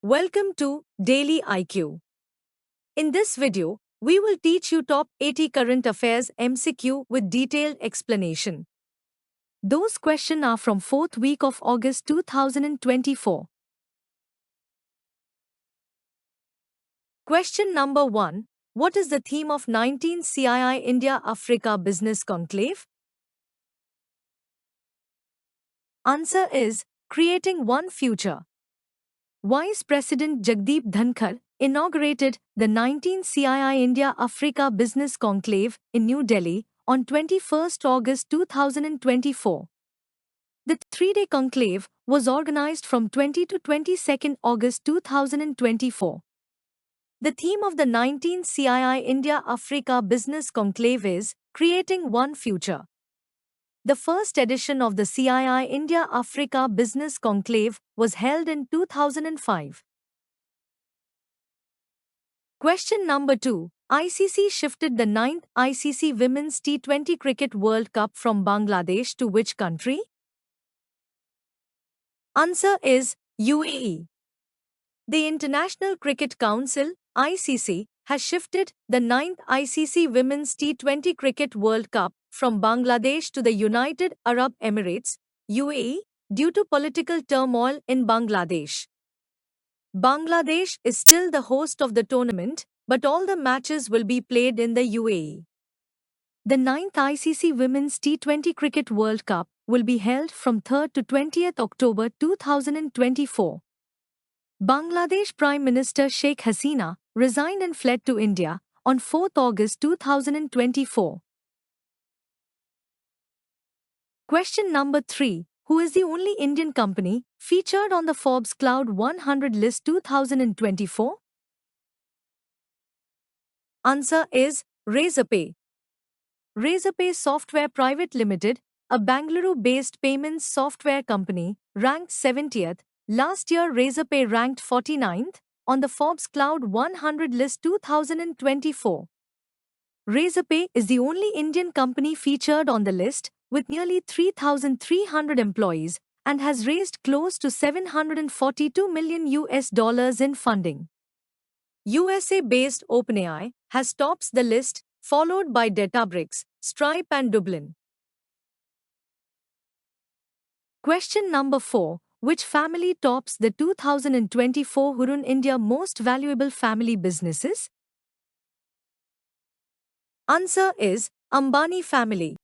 Welcome to Daily IQ. In this video, we will teach you top 80 current affairs MCQ with detailed explanation. Those questions are from 4th week of August 2024. Question number 1. What is the theme of 19th CII India-Africa Business Conclave? Answer is Creating One Future. Vice President Jagdeep Dhankar inaugurated the 19th CII India-Africa Business Conclave in New Delhi on 21st August 2024. The three-day conclave was organized from 20 to 22nd August 2024. The theme of the 19th CII India-Africa Business Conclave is Creating One Future. The first edition of the CII India-Africa Business Conclave was held in 2005. Question number 2. ICC shifted the 9th ICC Women's T20 Cricket World Cup from Bangladesh to which country? Answer is UAE. The International Cricket Council, ICC, has shifted the 9th ICC Women's T20 Cricket World Cup from Bangladesh to the United Arab Emirates, UAE, due to political turmoil in Bangladesh. Bangladesh is still the host of the tournament, but all the matches will be played in the UAE. The 9th ICC Women's T20 Cricket World Cup will be held from 3rd to 20th October 2024. Bangladesh Prime Minister Sheikh Hasina resigned and fled to India on 4th August 2024. Question number 3. Who is the only Indian company featured on the Forbes Cloud 100 list 2024? Answer is Razorpay. Razorpay Software Private Limited, a Bangalore-based payments software company, ranked 70th. Last year Razorpay ranked 49th on the Forbes Cloud 100 list 2024. Razorpay is the only Indian company featured on the list, with nearly 3,300 employees, and has raised close to $742 million in funding. USA-based OpenAI has tops the list, followed by Databricks, Stripe and Dublin. Question number 4. Which family tops the 2024 Hurun India Most Valuable Family Businesses? Answer is Ambani family.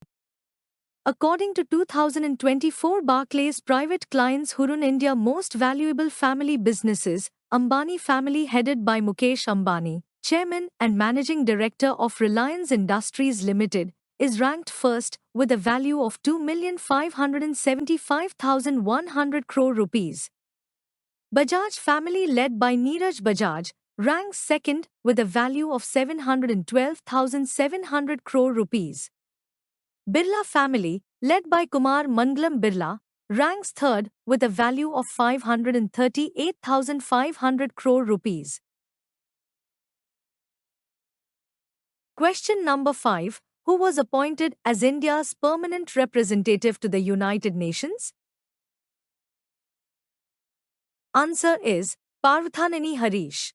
According to 2024 Barclays Private Clients Hurun India Most Valuable Family Businesses, Ambani family headed by Mukesh Ambani, Chairman and Managing Director of Reliance Industries Limited, is ranked first with a value of 2,575,100 crore rupees. Bajaj family led by Neeraj Bajaj ranks second with a value of 712,700 crore rupees. Birla family, led by Kumar Mangalam Birla, ranks third with a value of 538,500 crore rupees. Question number 5. Who was appointed as India's permanent representative to the United Nations? Answer is Parvathaneni Harish.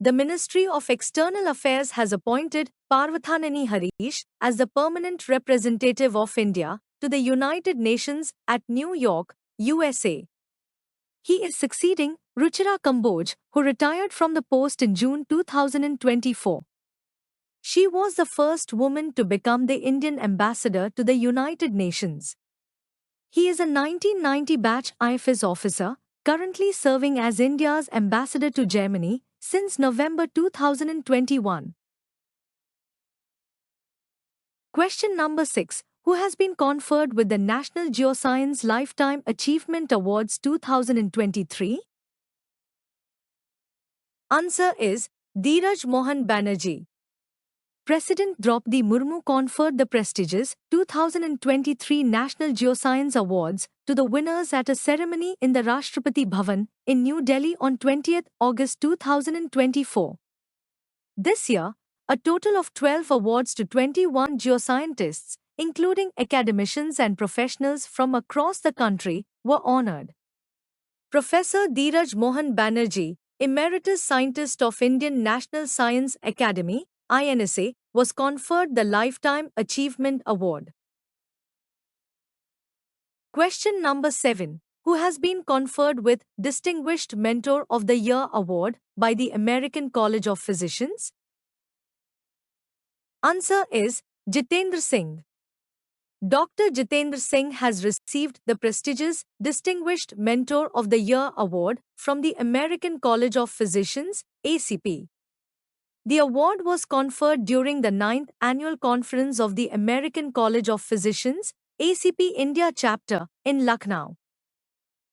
The Ministry of External Affairs has appointed Parvathaneni Harish as the permanent representative of India to the United Nations at New York, USA. He is succeeding Ruchira Kamboj, who retired from the post in June 2024. She was the first woman to become the Indian ambassador to the United Nations. He is a 1990 batch IFS officer, currently serving as India's ambassador to Germany since November 2021. Question number 6. Who has been conferred with the National Geoscience Lifetime Achievement Awards 2023? Answer is Dheeraj Mohan Banerjee. President Draupadi Murmu conferred the prestigious 2023 National Geoscience Awards to the winners at a ceremony in the Rashtrapati Bhavan in New Delhi on 20th August 2024. This year, a total of 12 awards to 21 geoscientists, including academicians and professionals from across the country, were honored. Professor Dheeraj Mohan Banerjee, Emeritus Scientist of Indian National Science Academy, INSA, was conferred the Lifetime Achievement Award. Question number 7. Who has been conferred with Distinguished Mentor of the Year Award by the American College of Physicians? Answer is Jitendra Singh. Dr. Jitendra Singh has received the prestigious Distinguished Mentor of the Year Award from the American College of Physicians, ACP. The award was conferred during the 9th Annual Conference of the American College of Physicians, ACP India Chapter, in Lucknow.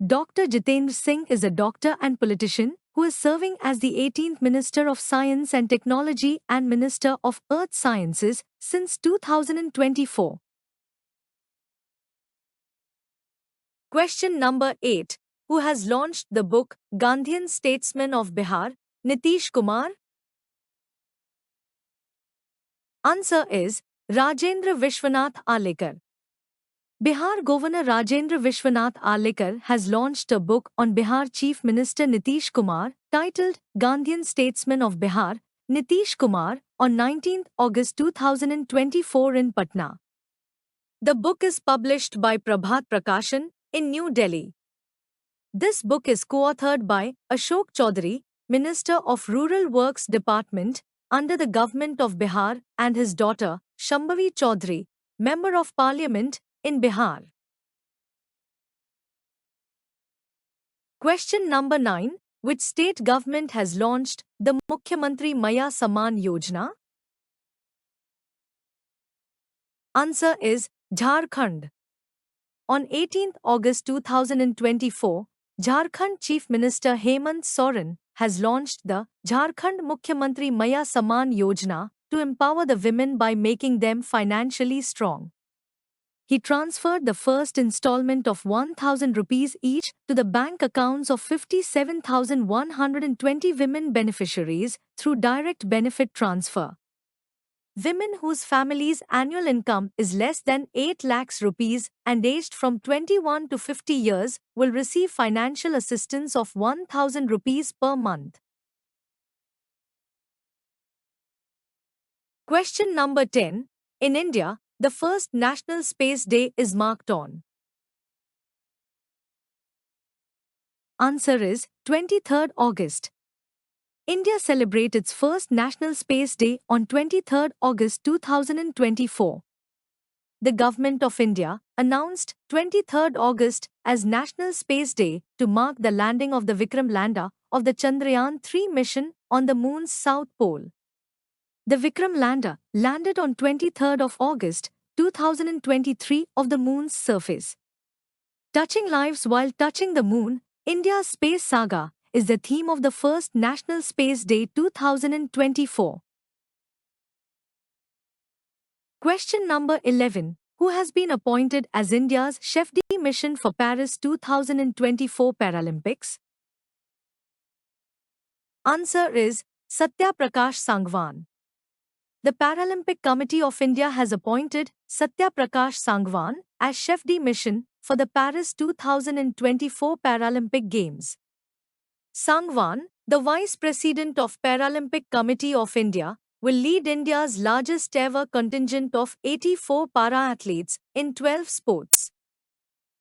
Dr. Jitendra Singh is a doctor and politician who is serving as the 18th Minister of Science and Technology and Minister of Earth Sciences since 2024. Question number 8. Who has launched the book Gandhian Statesman of Bihar? Nitish Kumar? Answer is Rajendra Vishwanath Arlekar. Bihar Governor Rajendra Vishwanath Arlekar has launched a book on Bihar Chief Minister Nitish Kumar titled Gandhian Statesman of Bihar, Nitish Kumar, on 19 August 2024 in Patna. The book is published by Prabhat Prakashan in New Delhi. This book is co-authored by Ashok Chaudhary, Minister of Rural Works Department under the Government of Bihar, and his daughter, Shambhavi Chaudhary, Member of Parliament in Bihar. Question number 9. Which state government has launched the Mukhyamantri Maya Samman Yojana? Answer is Jharkhand. On 18 August 2024, Jharkhand Chief Minister Hemant Soren has launched the Jharkhand Mukhyamantri Maya Samman Yojana to empower the women by making them financially strong. He transferred the first installment of 1,000 rupees each to the bank accounts of 57,120 women beneficiaries through direct benefit transfer. Women whose family's annual income is less than 8 lakhs rupees and aged from 21 to 50 years will receive financial assistance of 1,000 rupees per month. Question number 10. In India, the first National Space Day is marked on. Answer is 23rd August. India celebrates its first National Space Day on 23rd August 2024. The Government of India announced 23rd August as National Space Day to mark the landing of the Vikram lander of the Chandrayaan-3 mission on the Moon's south pole. The Vikram lander landed on 23rd of August 2023 of the Moon's surface. Touching lives while touching the Moon, India's space saga is the theme of the first National Space Day 2024. Question number 11. Who has been appointed as India's chef de mission for Paris 2024 Paralympics? Answer is Satya Prakash Sangwan. The Paralympic Committee of India has appointed Satya Prakash Sangwan as chef de mission for the Paris 2024 Paralympic Games. Sangwan, the Vice President of Paralympic Committee of India, will lead India's largest ever contingent of 84 para-athletes in 12 sports.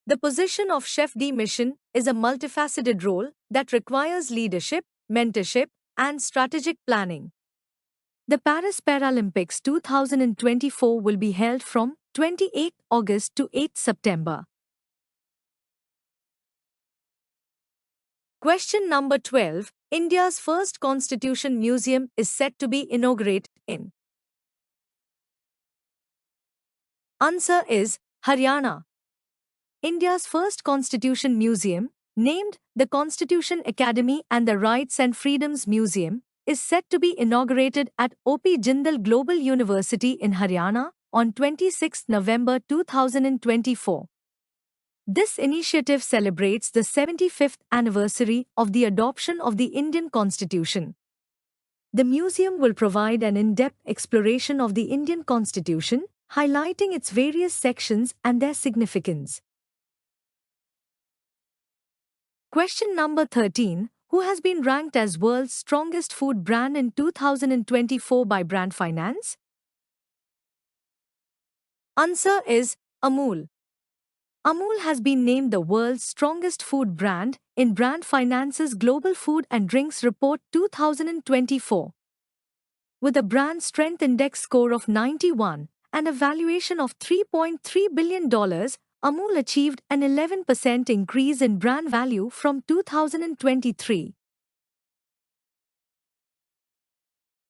The position of chef de mission is a multifaceted role that requires leadership, mentorship, and strategic planning. The Paris Paralympics 2024 will be held from 28 August to 8 September. Question number 12. India's first Constitution Museum is set to be inaugurated in. Answer is Haryana. India's first Constitution Museum, named the Constitution Academy and the Rights and Freedoms Museum, is set to be inaugurated at O.P. Jindal Global University in Haryana on 26 November 2024. This initiative celebrates the 75th anniversary of the adoption of the Indian Constitution. The museum will provide an in-depth exploration of the Indian Constitution, highlighting its various sections and their significance. Question number 13. Who has been ranked as world's strongest food brand in 2024 by Brand Finance? Answer is Amul. Amul has been named the world's strongest food brand in Brand Finance's Global Food and Drinks Report 2024. With a brand strength index score of 91 and a valuation of $3.3 billion, Amul achieved an 11% increase in brand value from 2023.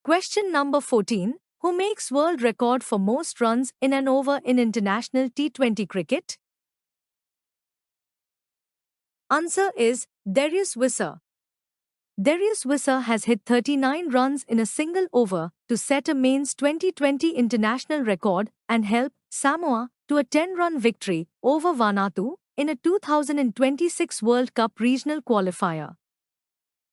Question number 14. Who makes world record for most runs in an over in international T20 cricket? Answer is Darius Visser. Darius Visser has hit 39 runs in a single over to set a mains 2020 international record and help Samoa to a 10-run victory over Vanuatu in a 2026 World Cup regional qualifier.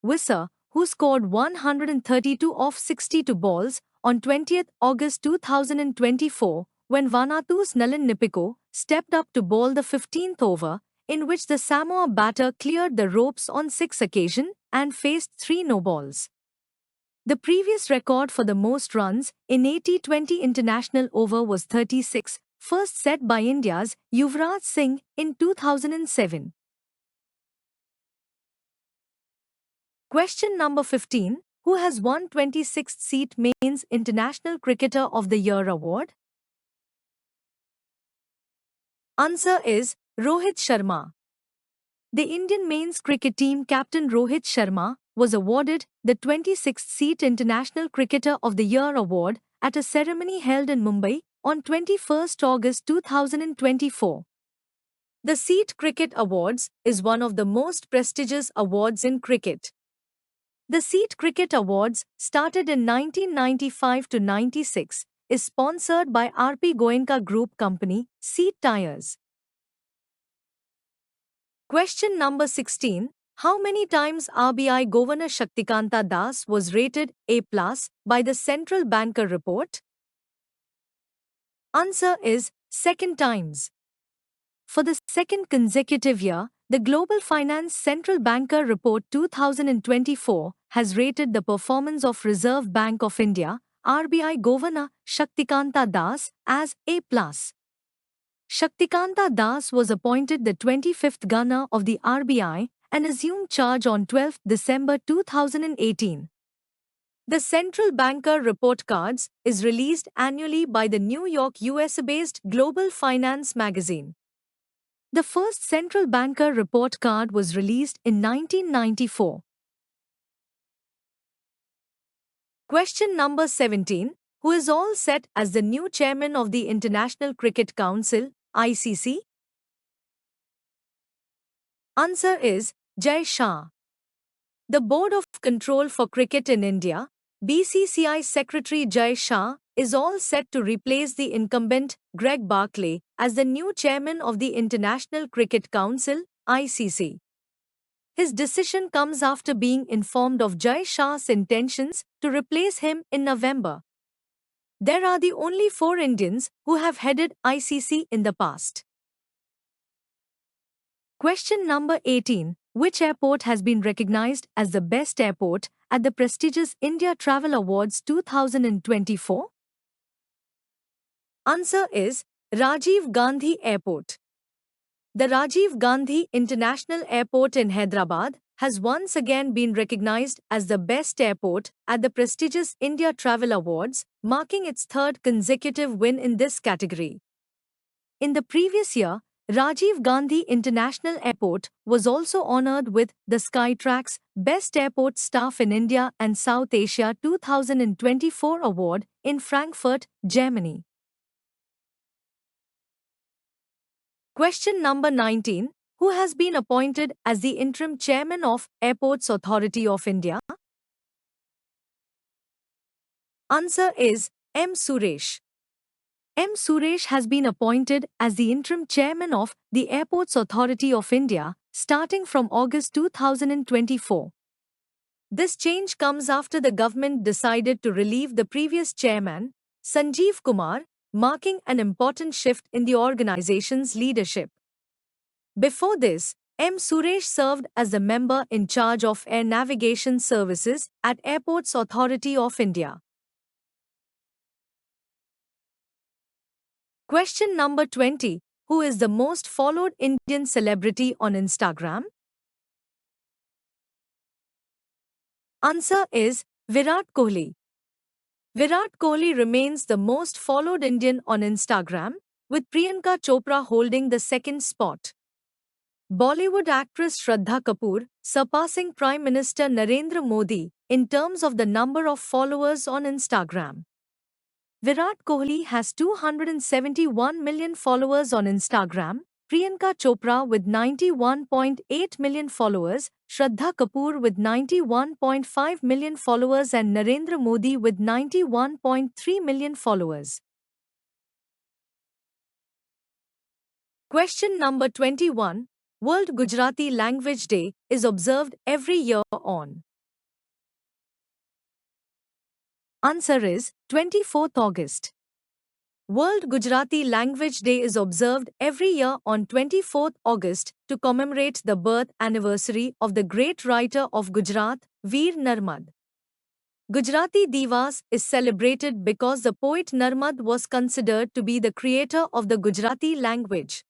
Visser, who scored 132 off 62 balls on 20th August 2024 when Vanuatu's Nalin Nipiko stepped up to bowl the 15th over, in which the Samoa batter cleared the ropes on 6 occasions and faced 3 no-balls. The previous record for the most runs in a T20 international over was 36, first set by India's Yuvraj Singh in 2007. Question number 15. Who has won 26th seat Mains International Cricketer of the Year award? Answer is Rohit Sharma. The Indian men's cricket team captain Rohit Sharma was awarded the 26th seat International Cricketer of the Year award at a ceremony held in Mumbai on 21st August 2024. The Seat Cricket Awards is one of the most prestigious awards in cricket. The Seat Cricket Awards, started in 1995 to 96, is sponsored by RP Goenka Group Company, Seat Tires. Question number 16. How many times RBI Governor Shaktikanta Das was rated A+ by the Central Banker report? Answer is second times. For the second consecutive year, the Global Finance Central Banker Report 2024 has rated the performance of Reserve Bank of India, RBI Governor Shaktikanta Das, as A+. Shaktikanta Das was appointed the 25th Governor of the RBI and assumed charge on 12 December 2018. The Central Banker Report Cards is released annually by the New York, USA-based Global Finance magazine. The first Central Banker Report Card was released in 1994. Question number 17. Who is all set as the new chairman of the International Cricket Council, ICC? Answer is Jai Shah. The Board of Control for Cricket in India, BCCI Secretary Jai Shah, is all set to replace the incumbent Greg Barclay as the new chairman of the International Cricket Council, ICC. His decision comes after being informed of Jai Shah's intentions to replace him in November. There are the only 4 Indians who have headed ICC in the past. Question number 18. Which airport has been recognized as the best airport at the prestigious India Travel Awards 2024? Answer is Rajiv Gandhi Airport. The Rajiv Gandhi International Airport in Hyderabad has once again been recognized as the best airport at the prestigious India Travel Awards, marking its 3rd consecutive win in this category. In the previous year, Rajiv Gandhi International Airport was also honored with the Skytrax Best Airport Staff in India and South Asia 2024 award in Frankfurt, Germany. Question number 19. Who has been appointed as the interim chairman of Airports Authority of India? Answer is M. Suresh. M. Suresh has been appointed as the interim chairman of the Airports Authority of India starting from August 2024. This change comes after the government decided to relieve the previous chairman, Sanjeev Kumar, marking an important shift in the organization's leadership. Before this, M. Suresh served as the member in charge of air navigation services at Airports Authority of India. Question number 20. Who is the most followed Indian celebrity on Instagram? Answer is Virat Kohli. Virat Kohli remains the most followed Indian on Instagram, with Priyanka Chopra holding the second spot. Bollywood actress Shraddha Kapoor surpassing Prime Minister Narendra Modi in terms of the number of followers on Instagram. Virat Kohli has 271 million followers on Instagram, Priyanka Chopra with 91.8 million followers, Shraddha Kapoor with 91.5 million followers and Narendra Modi with 91.3 million followers. Question number 21. World Gujarati Language Day is observed every year on. Answer is 24th August. World Gujarati Language Day is observed every year on 24th August to commemorate the birth anniversary of the great writer of Gujarat, Veer Narmad. Gujarati Divas is celebrated because the poet Narmad was considered to be the creator of the Gujarati language.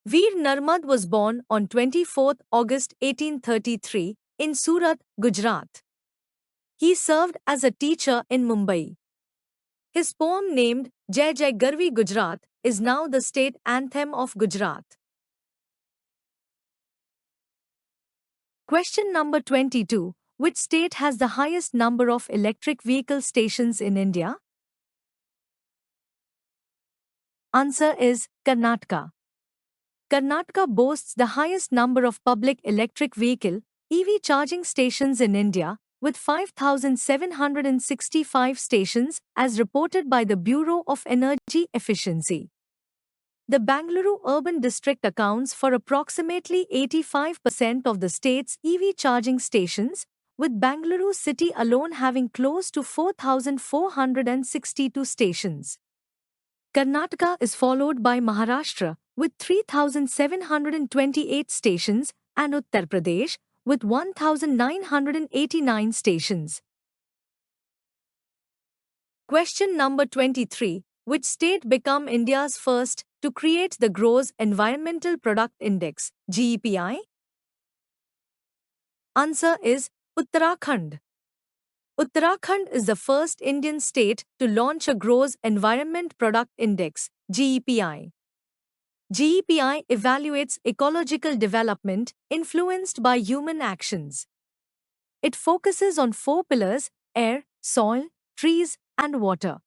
Veer Narmad was born on 24th August 1833 in Surat, Gujarat. He served as a teacher in Mumbai. His poem named Jai Jai Garvi Gujarat is now the state anthem of Gujarat. Question number 22. Which state has the highest number of electric vehicle stations in India? Answer is Karnataka. Karnataka boasts the highest number of public electric vehicle (EV) charging stations in India, with 5,765 stations as reported by the Bureau of Energy Efficiency. The Bangalore urban district accounts for approximately 85% of the state's EV charging stations, with Bangalore city alone having close to 4,462 stations. Karnataka is followed by Maharashtra with 3,728 stations and Uttar Pradesh with 1,989 stations. Question number 23. Which state became India's first to create the Gross Environmental Product Index, GEPI? Answer is Uttarakhand. Uttarakhand is the first Indian state to launch a Gross Environment Product Index, GEPI. GEPI evaluates ecological development influenced by human actions. It focuses on 4 pillars: air, soil, trees, and water.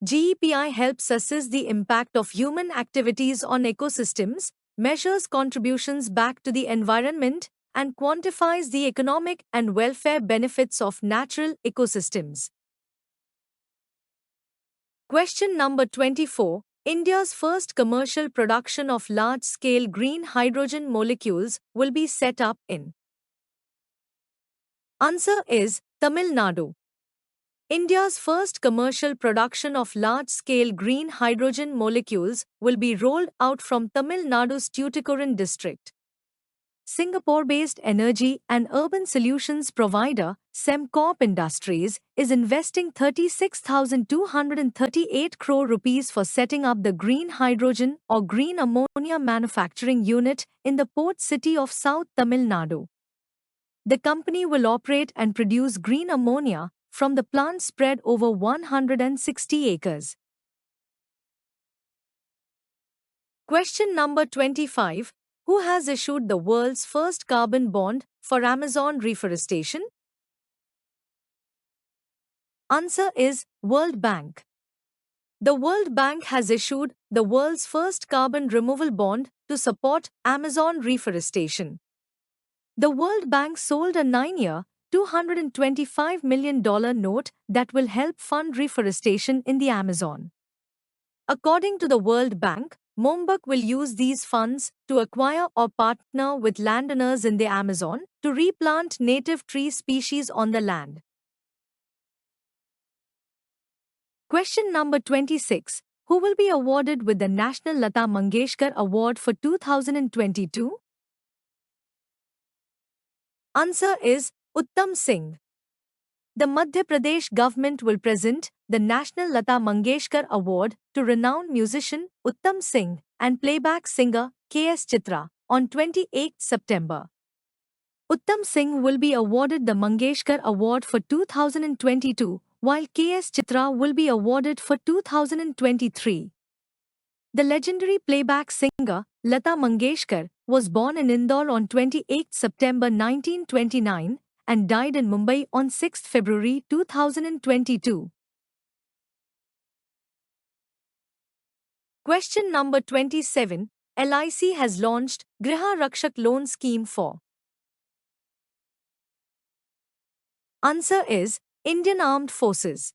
GEPI helps assess the impact of human activities on ecosystems, measures contributions back to the environment, and quantifies the economic and welfare benefits of natural ecosystems. Question number 24. India's first commercial production of large-scale green hydrogen molecules will be set up in. Answer is Tamil Nadu. India's first commercial production of large-scale green hydrogen molecules will be rolled out from Tamil Nadu's Tuticorin district. Singapore-based energy and urban solutions provider Sembcorp Industries is investing 36,238 crore rupees for setting up the green hydrogen or green ammonia manufacturing unit in the port city of South Tamil Nadu. The company will operate and produce green ammonia from the plant spread over 160 acres. Question number 25. Who has issued the world's first carbon bond for Amazon reforestation? Answer is World Bank. The World Bank has issued the world's first carbon removal bond to support Amazon reforestation. The World Bank sold a 9-year, $225 million note that will help fund reforestation in the Amazon. According to the World Bank, Mombak will use these funds to acquire or partner with landowners in the Amazon to replant native tree species on the land. Question number 26. Who will be awarded with the National Lata Mangeshkar Award for 2022? Answer is Uttam Singh. The Madhya Pradesh government will present the National Lata Mangeshkar Award to renowned musician Uttam Singh and playback singer K.S. Chitra on 28 September. Uttam Singh will be awarded the Mangeshkar Award for 2022, while K.S. Chitra will be awarded for 2023. The legendary playback singer, Lata Mangeshkar, was born in Indore on 28 September 1929 and died in Mumbai on 6 February 2022. Question number 27. LIC has launched Griha Rakshak Loan Scheme for. Answer is Indian Armed Forces.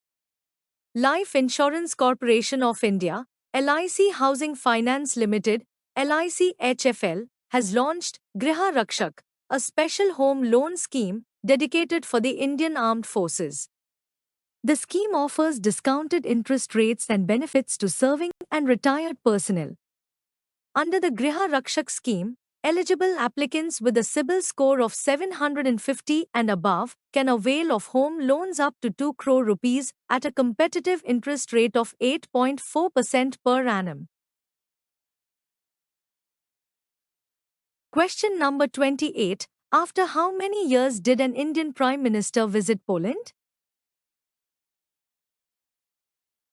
Life Insurance Corporation of India, LIC Housing Finance Limited, LIC HFL, has launched Griha Rakshak, a special home loan scheme dedicated for the Indian Armed Forces. The scheme offers discounted interest rates and benefits to serving and retired personnel. Under the Griha Rakshak scheme, eligible applicants with a CIBIL score of 750 and above can avail of home loans up to 2 crore rupees at a competitive interest rate of 8.4% per annum. Question number 28. After how many years did an Indian Prime Minister visit Poland?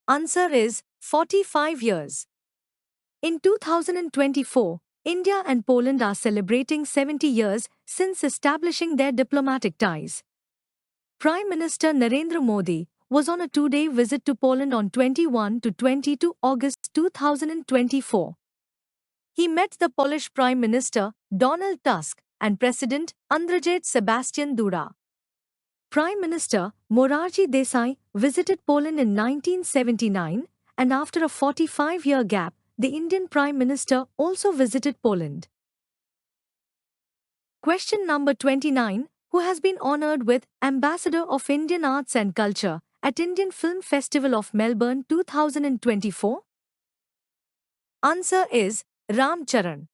Answer is 45 years. In 2024, India and Poland are celebrating 70 years since establishing their diplomatic ties. Prime Minister Narendra Modi was on a two-day visit to Poland on 21 to 22 August 2024. He met the Polish Prime Minister Donald Tusk and President Andrzej Sebastian Duda. Prime Minister Morarji Desai visited Poland in 1979, and after a 45-year gap, the Indian Prime Minister also visited Poland. Question number 29. Who has been honoured with Ambassador of Indian Arts and Culture at Indian Film Festival of Melbourne 2024? Answer is Ram Charan.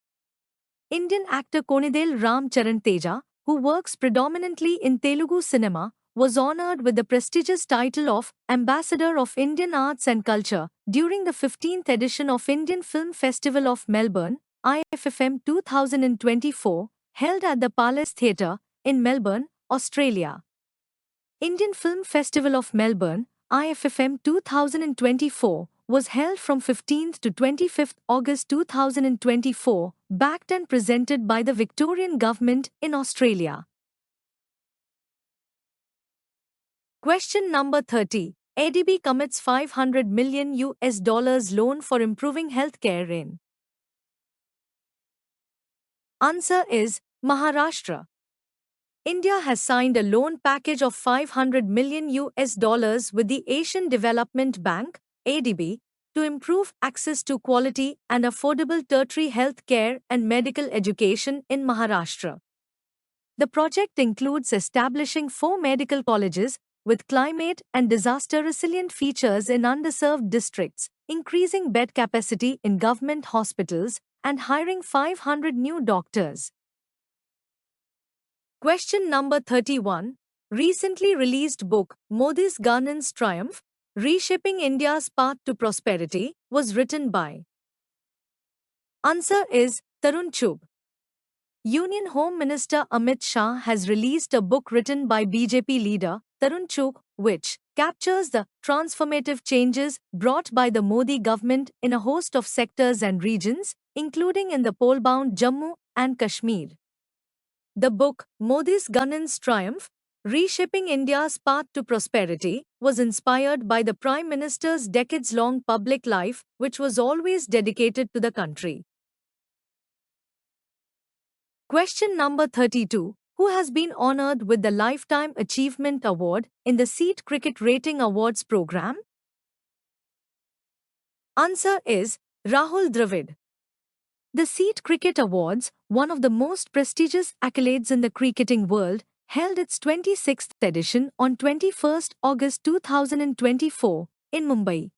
Indian actor Konidel Ram Charan Teja, who works predominantly in Telugu cinema, was honoured with the prestigious title of Ambassador of Indian Arts and Culture during the 15th edition of Indian Film Festival of Melbourne, IFFM 2024, held at the Palace Theatre in Melbourne, Australia. Indian Film Festival of Melbourne, IFFM 2024, was held from 15th to 25th August 2024, backed and presented by the Victorian Government in Australia. Question number 30. ADB commits $500 million loan for improving healthcare in. Answer is Maharashtra. India has signed a loan package of $500 million with the Asian Development Bank, ADB, to improve access to quality and affordable tertiary health care and medical education in Maharashtra. The project includes establishing 4 medical colleges with climate and disaster-resilient features in underserved districts, increasing bed capacity in government hospitals, and hiring 500 new doctors. Question number 31. Recently released book, Modi's Governance Triumph, Reshaping India's Path to Prosperity, was written by. Answer is Tarun Chugh. Union Home Minister Amit Shah has released a book written by BJP leader Tarun Chugh, which captures the transformative changes brought by the Modi government in a host of sectors and regions, including in the poll-bound Jammu and Kashmir. The book, Modi's Governance Triumph, Reshaping India's Path to Prosperity, was inspired by the Prime Minister's decades-long public life, which was always dedicated to the country. Question number 32. Who has been honoured with the Lifetime Achievement Award in the SEET Cricket Rating Awards program? Answer is Rahul Dravid. The SEET Cricket Awards, one of the most prestigious accolades in the cricketing world, held its 26th edition on 21 August 2024 in Mumbai.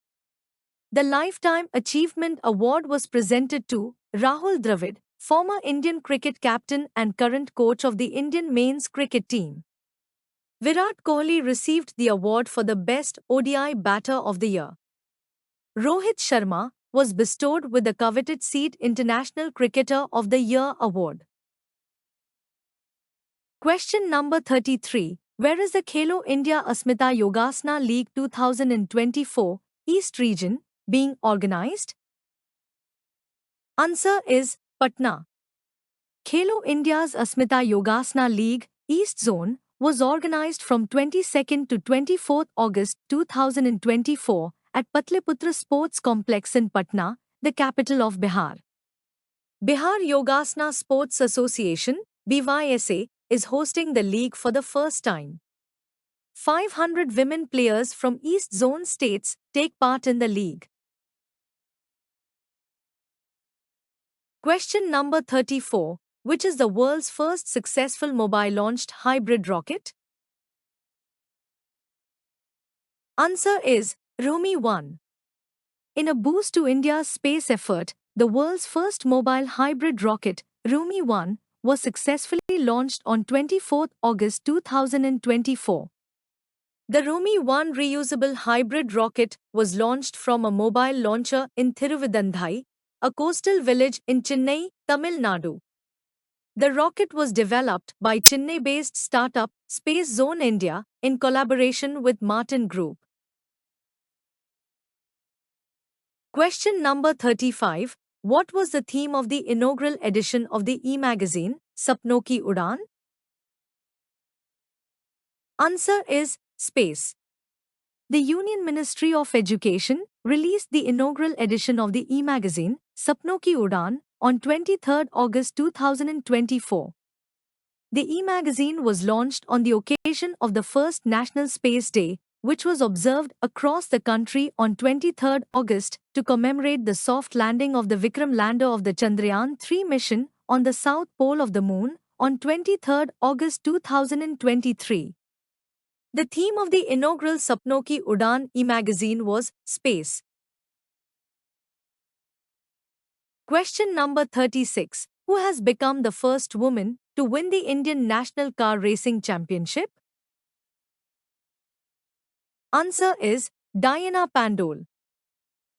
The Lifetime Achievement Award was presented to Rahul Dravid, former Indian cricket captain and current coach of the Indian men's cricket team. Virat Kohli received the award for the Best ODI Batter of the Year. Rohit Sharma was bestowed with the coveted SEED International Cricketer of the Year award. Question number 33. Where is the Khelo India Asmita Yogasana League 2024 East Region being organized? Answer is Patna. Khelo India's Asmita Yogasana League East Zone was organized from 22nd to 24th August 2024 at Patliputra Sports Complex in Patna, the capital of Bihar. Bihar Yogasana Sports Association (BYSA) is hosting the league for the first time. 500 women players from East Zone states take part in the league. Question number 34. Which is the world's first successful mobile-launched hybrid rocket? Answer is Romi 1. In a boost to India's space effort, the world's first mobile hybrid rocket, Romi 1, was successfully launched on 24 August 2024. The Romi 1 reusable hybrid rocket was launched from a mobile launcher in Thiruvidandhai, a coastal village in Chennai, Tamil Nadu. The rocket was developed by Chennai-based startup Space Zone India in collaboration with Martin Group. Question number 35. What was the theme of the inaugural edition of the e-magazine, Sapnon Ki Udaan? Answer is Space. The Union Ministry of Education released the inaugural edition of the e-magazine, Sapnon Ki Udaan, on 23 August 2024. The e-magazine was launched on the occasion of the first National Space Day, which was observed across the country on 23 August to commemorate the soft landing of the Vikram lander of the Chandrayaan-3 mission on the south pole of the moon on 23 August 2023. The theme of the inaugural Sapnon Ki Udaan e-magazine was Space. Question number 36. Who has become the first woman to win the Indian National Car Racing Championship? Answer is Diana Pandole.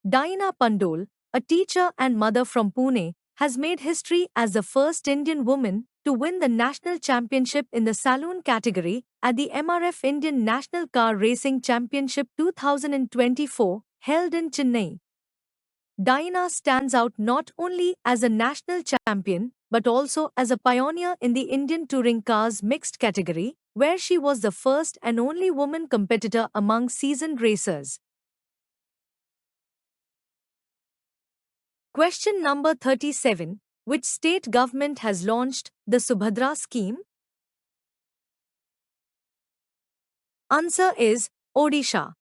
Diana Pandole, a teacher and mother from Pune, has made history as the first Indian woman to win the national championship in the saloon category at the MRF Indian National Car Racing Championship 2024 held in Chennai. Diana stands out not only as a national champion but also as a pioneer in the Indian touring cars mixed category, where she was the first and only woman competitor among seasoned racers. Question number 37. Which state government has launched the Subhadra scheme? Answer is Odisha.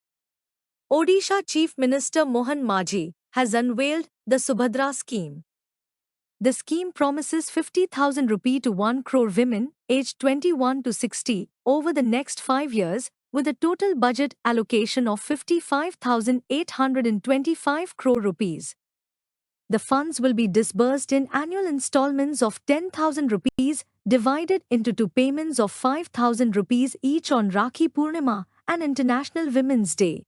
Odisha Chief Minister Mohan Majhi has unveiled the Subhadra scheme. The scheme promises 50,000 rupee to 1 crore women aged 21 to 60 over the next 5 years, with a total budget allocation of 55,825 crore rupees. The funds will be disbursed in annual installments of 10,000 rupees divided into 2 payments of 5,000 rupees each on Rakhi Purnima and International Women's Day.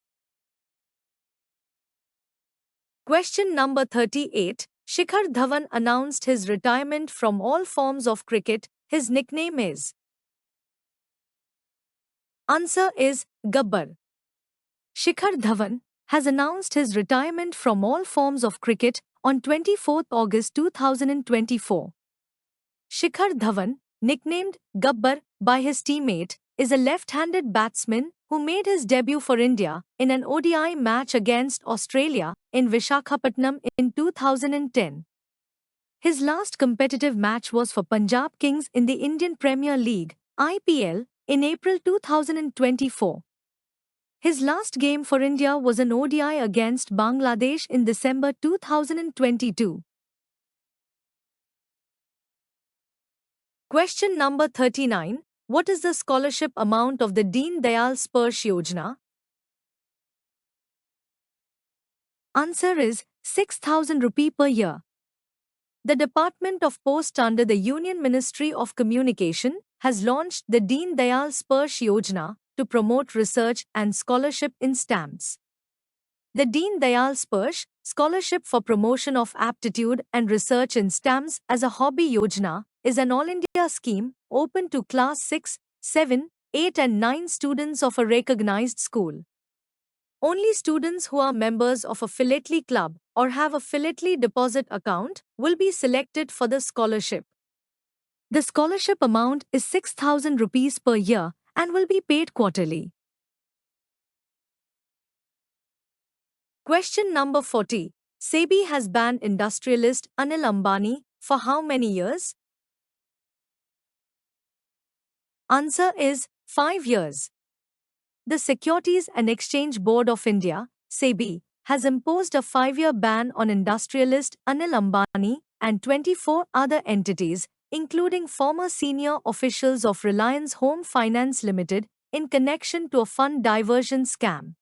Question number 38. Shikhar Dhawan announced his retirement from all forms of cricket. His nickname is? Answer is Gabbar. Shikhar Dhawan has announced his retirement from all forms of cricket on 24 August 2024. Shikhar Dhawan, nicknamed Gabbar by his teammate, is a left-handed batsman who made his debut for India in an ODI match against Australia in Visakhapatnam in 2010. His last competitive match was for Punjab Kings in the Indian Premier League (IPL) in April 2024. His last game for India was an ODI against Bangladesh in December 2022. Question number 39. What is the scholarship amount of the Deen Dayal Sparsh Yojana? Answer is 6,000 rupee per year. The Department of Post under the Union Ministry of Communication has launched the Deen Dayal Sparsh Yojana to promote research and scholarship in stamps. The Deen Dayal Sparsh Scholarship for Promotion of Aptitude and Research in Stamps as a Hobby Yojana is an all-India scheme open to class 6, 7, 8 and 9 students of a recognized school. Only students who are members of a philately club or have a philately deposit account will be selected for the scholarship. The scholarship amount is 6,000 rupees per year and will be paid quarterly. Question number 40. SEBI has banned industrialist Anil Ambani for how many years? Answer is 5 years. The Securities and Exchange Board of India, SEBI, has imposed a 5-year ban on industrialist Anil Ambani and 24 other entities, including former senior officials of Reliance Home Finance Limited, in connection to a fund diversion scam.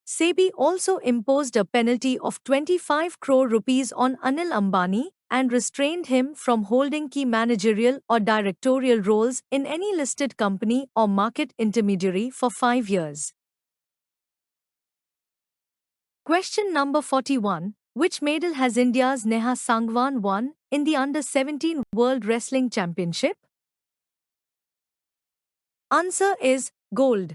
SEBI also imposed a penalty of 25 crore rupees on Anil Ambani and restrained him from holding key managerial or directorial roles in any listed company or market intermediary for 5 years. Question number 41. Which medal has India's Neha Sangwan won in the Under-17 World Wrestling Championship? Answer is gold.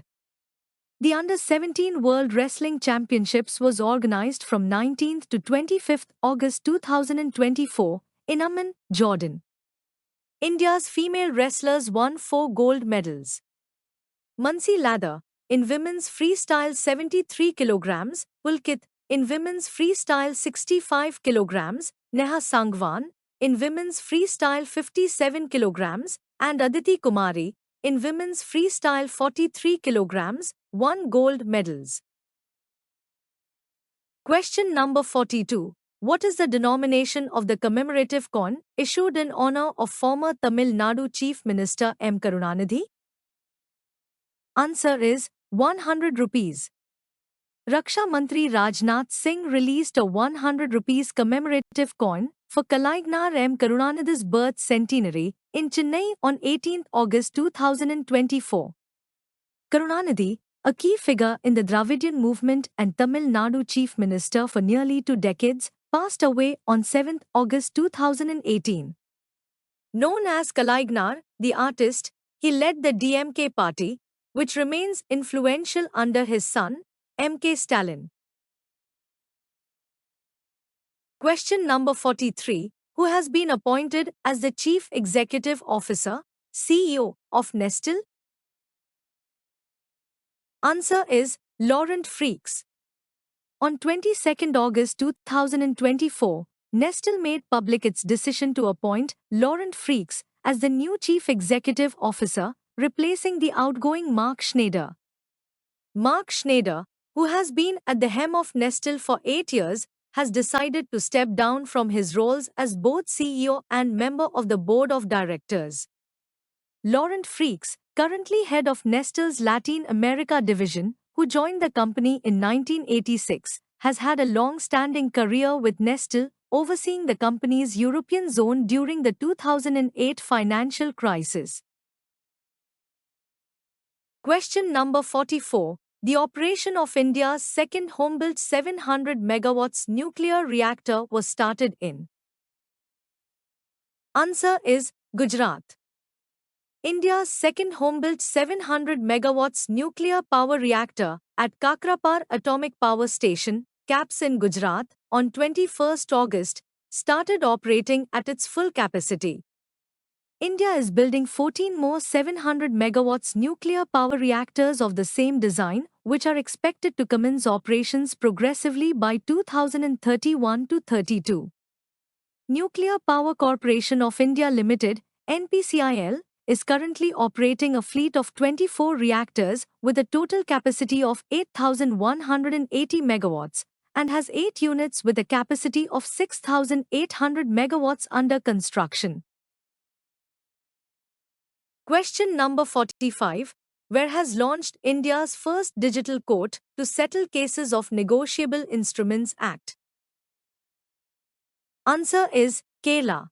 The Under-17 World Wrestling Championships was organized from 19th to 25th August 2024 in Amman, Jordan. India's female wrestlers won 4 gold medals. Mansi Ladher, in women's freestyle 73 kg, Pulkit, in women's freestyle 65 kg, Neha Sangwan, in women's freestyle 57 kg, and Aditi Kumari, in women's freestyle 43 kg, won gold medals. Question number 42. What is the denomination of the commemorative coin issued in honor of former Tamil Nadu Chief Minister M. Karunanidhi? Answer is 100 rupees. Raksha Mantri Rajnath Singh released a 100 rupees commemorative coin for Kalaignar M. Karunanidhi's birth centenary in Chennai on 18 August 2024. Karunanidhi, a key figure in the Dravidian movement and Tamil Nadu Chief Minister for nearly 2 decades, passed away on 7 August 2018. Known as Kalaignar, the artist, he led the DMK party, which remains influential under his son, M.K. Stalin. Question number 43. Who has been appointed as the Chief Executive Officer, CEO, of Nestle? Answer is Laurent Freaks. On 22 August 2024, Nestle made public its decision to appoint Laurent Freaks as the new Chief Executive Officer, replacing the outgoing Mark Schneider. Mark Schneider, who has been at the helm of Nestle for 8 years, has decided to step down from his roles as both CEO and member of the board of directors. Laurent Freaks, currently head of Nestle's Latin America division, who joined the company in 1986, has had a long-standing career with Nestle, overseeing the company's European zone during the 2008 financial crisis. Question number 44. The operation of India's second home-built 700 megawatts nuclear reactor was started in. Answer is Gujarat. India's second home-built 700 megawatts nuclear power reactor at Kakrapar Atomic Power Station, CAPS in Gujarat, on 21 August, started operating at its full capacity. India is building 14 more 700 megawatts nuclear power reactors of the same design, which are expected to commence operations progressively by 2031 to 32. Nuclear Power Corporation of India Limited, NPCIL, is currently operating a fleet of 24 reactors with a total capacity of 8,180 megawatts and has 8 units with a capacity of 6,800 megawatts under construction. Question number 45. Where has launched India's first digital court to settle cases of Negotiable Instruments Act? Answer is Kerala.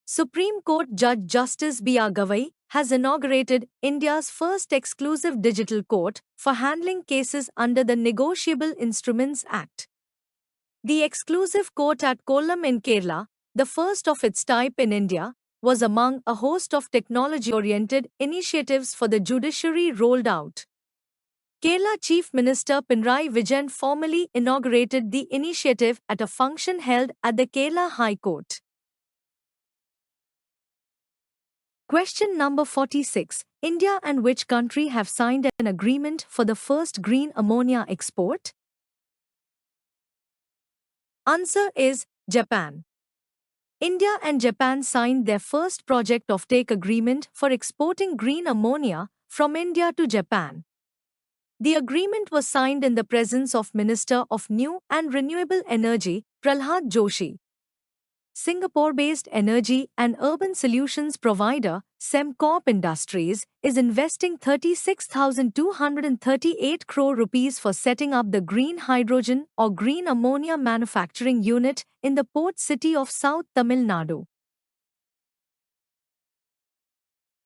Supreme Court Judge Justice B.R. Gavai has inaugurated India's first exclusive digital court for handling cases under the Negotiable Instruments Act. The exclusive court at Kollam in Kerala, the first of its type in India, was among a host of technology-oriented initiatives for the judiciary rolled out. Kerala Chief Minister Pinarayi Vijayan formally inaugurated the initiative at a function held at the Kerala High Court. Question number 46. India and which country have signed an agreement for the first green ammonia export? Answer is Japan. India and Japan signed their first project offtake agreement for exporting green ammonia from India to Japan. The agreement was signed in the presence of Minister of New and Renewable Energy, Prahlad Joshi. Singapore-based energy and urban solutions provider, Sembcorp Industries, is investing 36,238 crore rupees for setting up the green hydrogen or green ammonia manufacturing unit in the port city of South Tamil Nadu.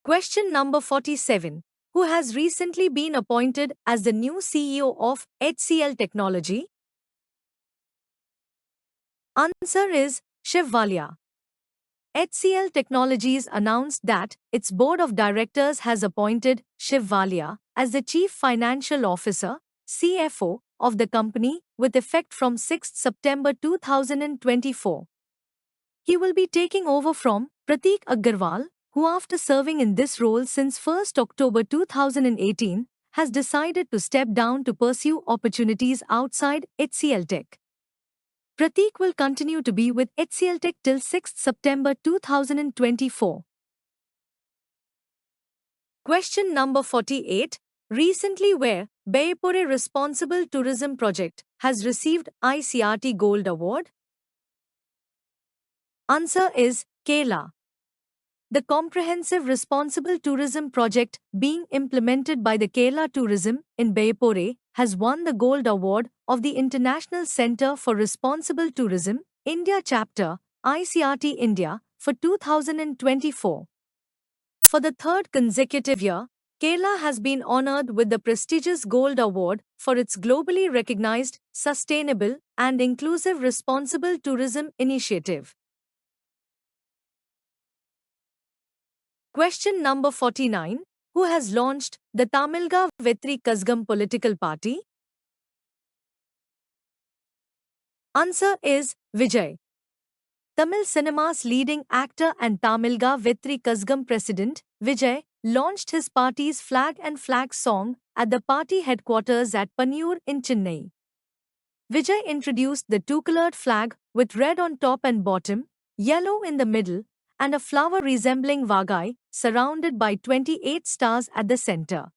Question number 47. Who has recently been appointed as the new CEO of HCL Technology? Answer is Shiv Walia. HCL Technologies announced that its board of directors has appointed Shiv Walia as the Chief Financial Officer, CFO, of the company with effect from 6 September 2024. He will be taking over from Prateek Aggarwal, who after serving in this role since 1 October 2018, has decided to step down to pursue opportunities outside HCL Tech. Prateek will continue to be with HCL Tech till 6 September 2024. Question number 48. Recently where Bayapore Responsible Tourism Project has received ICRT Gold Award? Answer is Kerala. The comprehensive responsible tourism project being implemented by the Kerala Tourism in Bayapore has won the Gold Award of the International Centre for Responsible Tourism, India Chapter, ICRT India, for 2024. For the third consecutive year, Kerala has been honoured with the prestigious Gold Award for its globally recognised, sustainable and inclusive responsible tourism initiative. Question number 49. Who has launched the Tamilga Vetri Kazhagam political party? Answer is Vijay. Tamil cinema's leading actor and Tamilga Vetri Kazhagam president, Vijay, launched his party's flag and flag song at the party headquarters at Pannur in Chennai. Vijay introduced the two-colored flag with red on top and bottom, yellow in the middle, and a flower resembling Vagai, surrounded by 28 stars at the center.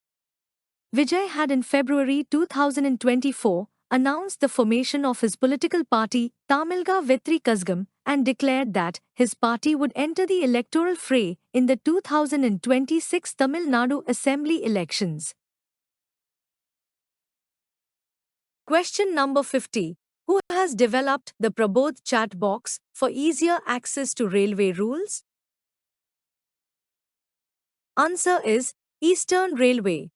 Vijay had in February 2024 announced the formation of his political party, Tamilga Vetri Kazhagam, and declared that his party would enter the electoral fray in the 2026 Tamil Nadu Assembly elections. Question number 50. Who has developed the Prabodh chat box for easier access to railway rules? Answer is Eastern Railway.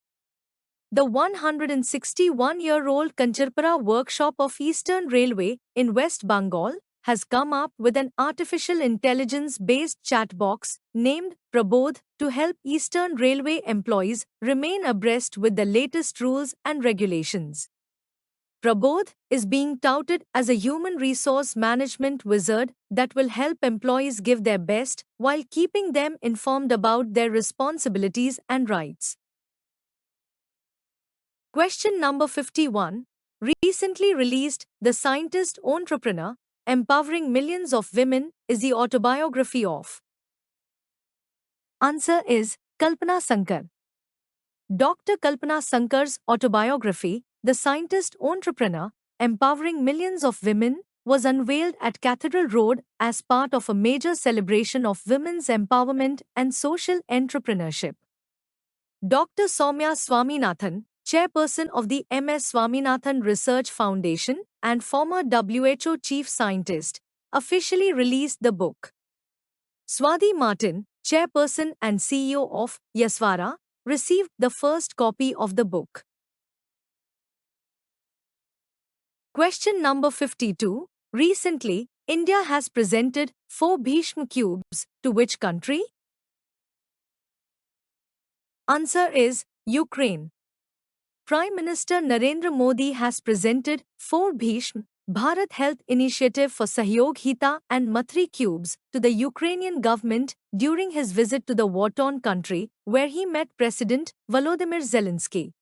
The 161-year-old Kancharpara workshop of Eastern Railway in West Bengal has come up with an artificial intelligence-based chat box named Prabodh to help Eastern Railway employees remain abreast with the latest rules and regulations. Prabodh is being touted as a human resource management wizard that will help employees give their best while keeping them informed about their responsibilities and rights. Question number 51. Recently released The Scientist Entrepreneur, Empowering Millions of Women is the autobiography of. Answer is Kalpana Sankar. Dr. Kalpana Sankar's autobiography, The Scientist Entrepreneur, Empowering Millions of Women, was unveiled at Cathedral Road as part of a major celebration of women's empowerment and social entrepreneurship. Dr. Soumya Swaminathan, chairperson of the MS Swaminathan Research Foundation and former WHO chief scientist, officially released the book. Swati Martin, chairperson and CEO of Yasvara, received the first copy of the book. Question number 52. Recently, India has presented 4 Bhishma cubes to which country? Answer is Ukraine. Prime Minister Narendra Modi has presented 4 Bhishma Bharat Health Initiative for Sahyog Hita and Mathri cubes to the Ukrainian government during his visit to the war-torn country, where he met President Volodymyr Zelensky.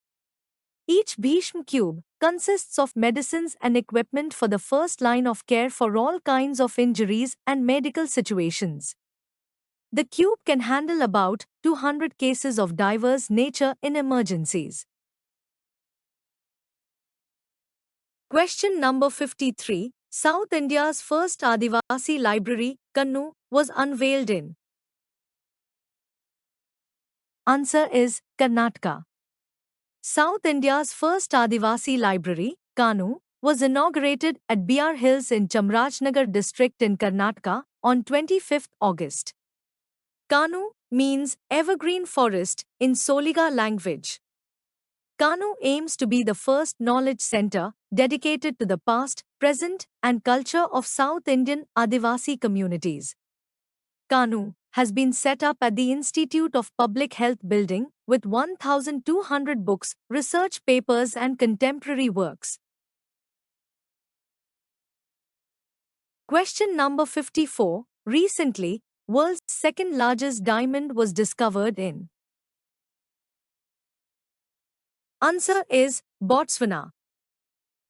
Each Bhishma cube consists of medicines and equipment for the first line of care for all kinds of injuries and medical situations. The cube can handle about 200 cases of diverse nature in emergencies. Question number 53. South India's first Adivasi library, Kannu, was unveiled in. Answer is Karnataka. South India's first Adivasi library, Kanu, was inaugurated at BR Hills in Chamrajnagar district in Karnataka on 25 August. Kanu means evergreen forest in Soliga language. Kanu aims to be the first knowledge center dedicated to the past, present, and culture of South Indian Adivasi communities. Kanu has been set up at the Institute of Public Health building with 1,200 books, research papers, and contemporary works. Question number 54. Recently, world's second largest diamond was discovered in. Answer is Botswana.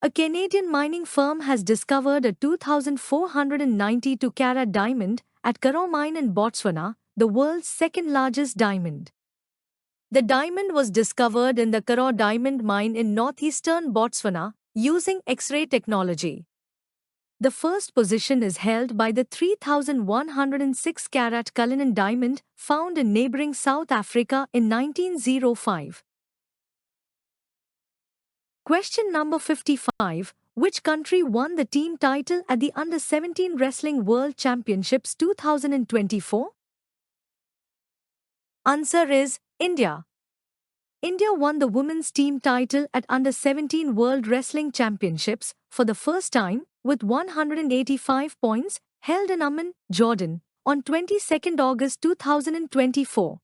A Canadian mining firm has discovered a 2,492-carat diamond at Karoo Mine in Botswana, the world's second largest diamond. The diamond was discovered in the Karoo Diamond Mine in northeastern Botswana using X-ray technology. The first position is held by the 3,106-carat Cullinan diamond found in neighboring South Africa in 1905. Question number 55. Which country won the team title at the Under-17 Wrestling World Championships 2024? Answer is India. India won the women's team title at Under-17 World Wrestling Championships for the first time with 185 points held in Amman, Jordan, on 22 August 2024.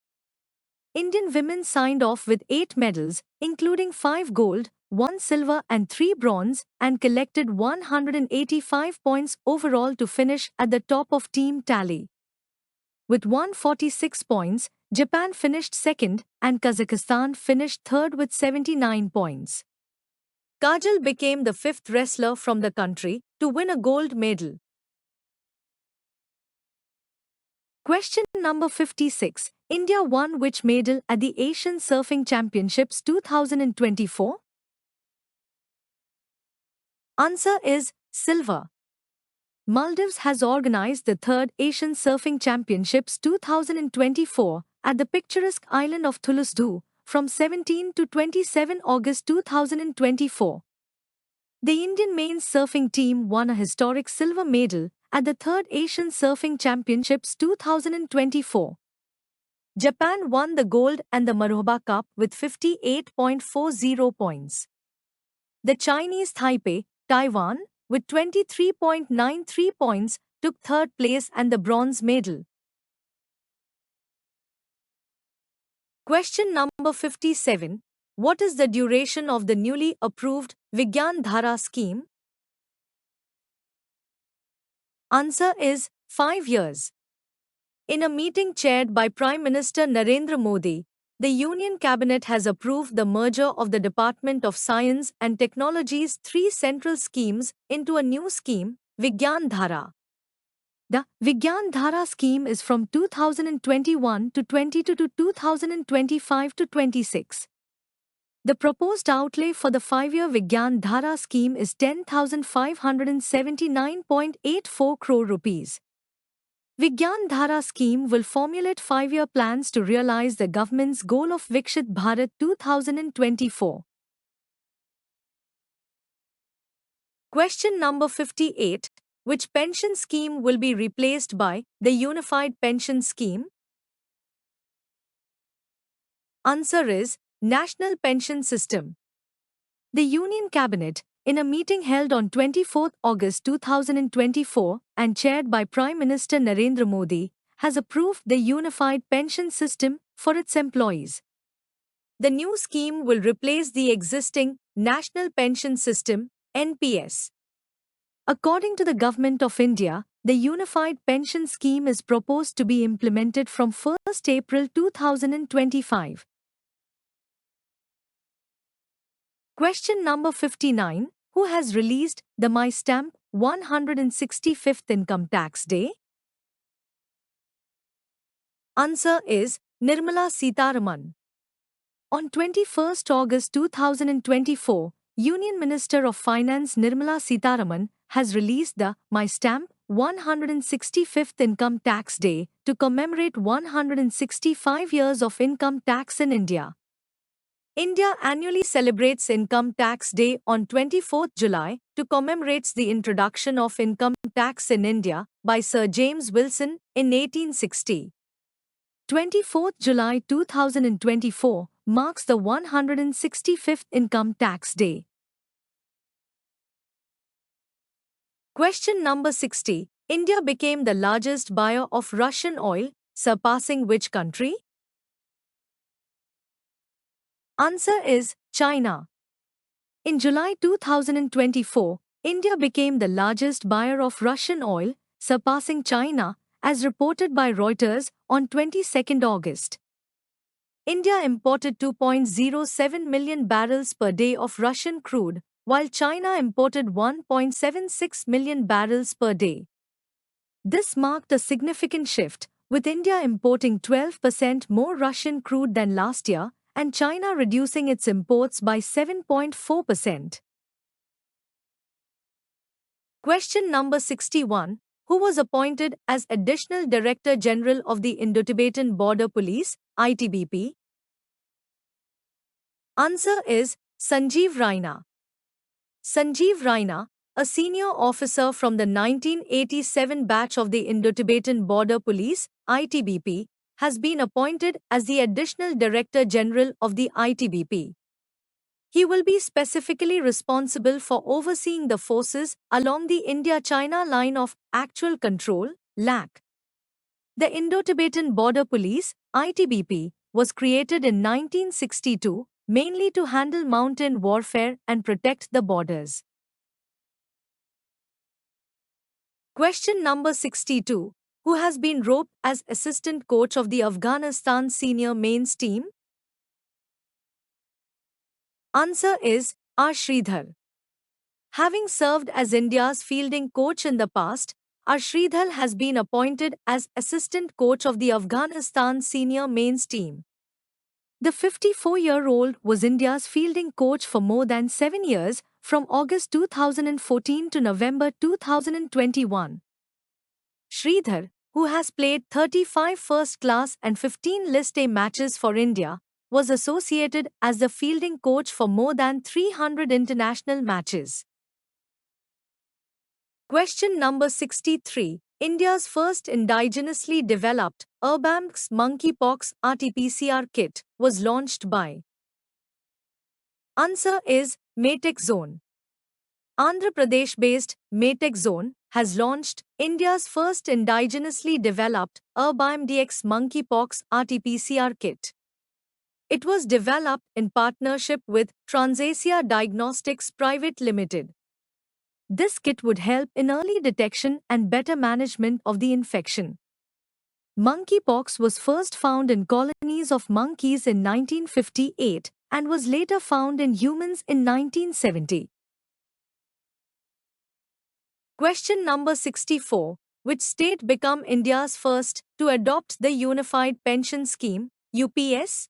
Indian women signed off with 8 medals, including 5 gold, 1 silver and 3 bronze, and collected 185 points overall to finish at the top of team tally. With 146 points, Japan finished second and Kazakhstan finished third with 79 points. Kajal became the 5th wrestler from the country to win a gold medal. Question number 56. India won which medal at the Asian Surfing Championships 2024? Answer is silver. Maldives has organized the 3rd Asian Surfing Championships 2024 at the picturesque island of Thulusdhu from 17 to 27 August 2024. The Indian men's surfing team won a historic silver medal at the 3rd Asian Surfing Championships 2024. Japan won the gold and the Marohba Cup with 58.40 points. The Chinese Taipei, Taiwan, with 23.93 points, took 3rd place and the bronze medal. Question number 57. What is the duration of the newly approved Vigyan Dhara scheme? Answer is 5 years. In a meeting chaired by Prime Minister Narendra Modi, the Union Cabinet has approved the merger of the Department of Science and Technology's 3 central schemes into a new scheme, Vigyan Dhara. The Vigyan Dhara scheme is from 2021 to 22 to 2025 to 26. The proposed outlay for the 5-year Vigyan Dhara scheme is 10,579.84 crore rupees. Vigyan Dhara scheme will formulate 5-year plans to realize the government's goal of Vikshit Bharat 2024. Question number 58. Which pension scheme will be replaced by the Unified Pension Scheme? Answer is National Pension System. The Union Cabinet, in a meeting held on 24 August 2024 and chaired by Prime Minister Narendra Modi, has approved the Unified Pension System for its employees. The new scheme will replace the existing National Pension System, NPS. According to the Government of India, the Unified Pension Scheme is proposed to be implemented from 1st April 2025. Question number 59. Who has released the My Stamp 165th Income Tax Day? Answer is Nirmala Sitharaman. On 21st August 2024, Union Minister of Finance Nirmala Sitharaman has released the My Stamp 165th Income Tax Day to commemorate 165 years of income tax in India. India annually celebrates Income Tax Day on 24th July to commemorate the introduction of income tax in India by Sir James Wilson in 1860. 24th July 2024 marks the 165th Income Tax Day. Question number 60. India became the largest buyer of Russian oil, surpassing which country? Answer is China. In July 2024, India became the largest buyer of Russian oil, surpassing China, as reported by Reuters on 22nd August. India imported 2.07 million barrels per day of Russian crude, while China imported 1.76 million barrels per day. This marked a significant shift, with India importing 12% more Russian crude than last year, and China reducing its imports by 7.4%. Question number 61. Who was appointed as Additional Director General of the Indo-Tibetan Border Police, ITBP? Answer is Sanjeev Raina. Sanjeev Raina, a senior officer from the 1987 batch of the Indo-Tibetan Border Police, ITBP, has been appointed as the Additional Director General of the ITBP. He will be specifically responsible for overseeing the forces along the India-China Line of Actual Control, LAC. The Indo-Tibetan Border Police, ITBP, was created in 1962, mainly to handle mountain warfare and protect the borders. Question number 62. Who has been roped as assistant coach of the Afghanistan senior men's team? Answer is R. Sridhar. Having served as India's fielding coach in the past, R. Sridhar has been appointed as assistant coach of the Afghanistan senior men's team. The 54-year-old was India's fielding coach for more than 7 years, from August 2014 to November 2021. Sridhar, who has played 35 first-class and 15 List A matches for India, was associated as the fielding coach for more than 300 international matches. Question number 63. India's first indigenously developed Urbamx monkeypox RT-PCR kit was launched by. Answer is Matexzone. Andhra Pradesh-based Matexzone has launched India's first indigenously developed UrbAMDX monkeypox RT-PCR kit. It was developed in partnership with Transasia Diagnostics Private Limited. This kit would help in early detection and better management of the infection. Monkeypox was first found in colonies of monkeys in 1958 and was later found in humans in 1970. Question number 64. Which state became India's first to adopt the Unified Pension Scheme, UPS?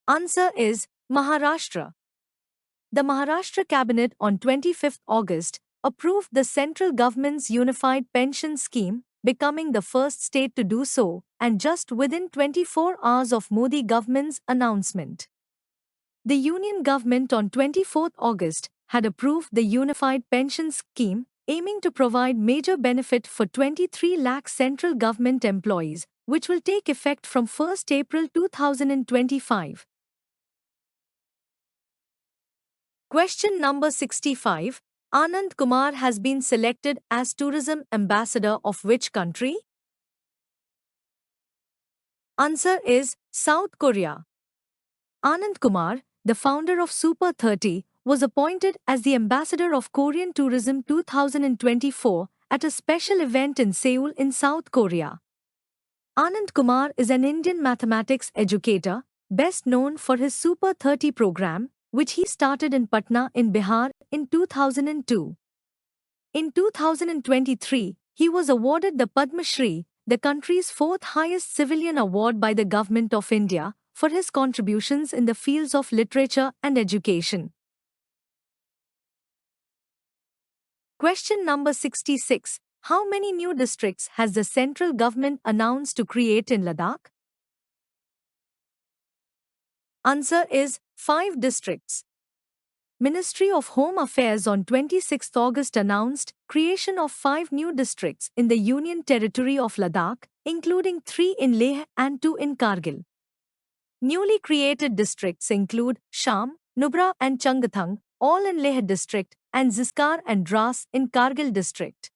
Answer is Maharashtra. The Maharashtra Cabinet on 25th August approved the central government's Unified Pension Scheme, becoming the first state to do so, and just within 24 hours of Modi government's announcement. The Union government on 24th August had approved the Unified Pension Scheme, aiming to provide major benefit for 23 lakh central government employees, which will take effect from 1st April 2025. Question number 65. Anand Kumar has been selected as Tourism Ambassador of which country? Answer is South Korea. Anand Kumar, the founder of Super 30, was appointed as the Ambassador of Korean Tourism 2024 at a special event in Seoul in South Korea. Anand Kumar is an Indian mathematics educator, best known for his Super 30 program, which he started in Patna in Bihar in 2002. In 2023, he was awarded the Padma Shri, the country's fourth highest civilian award by the Government of India, for his contributions in the fields of literature and education. Question number 66. How many new districts has the central government announced to create in Ladakh? Answer is 5 districts. Ministry of Home Affairs on 26 August announced creation of 5 new districts in the Union Territory of Ladakh, including 3 in Leh and 2 in Kargil. Newly created districts include Sham, Nubra and Changathang, all in Leh district, and Ziskar and Dras in Kargil district.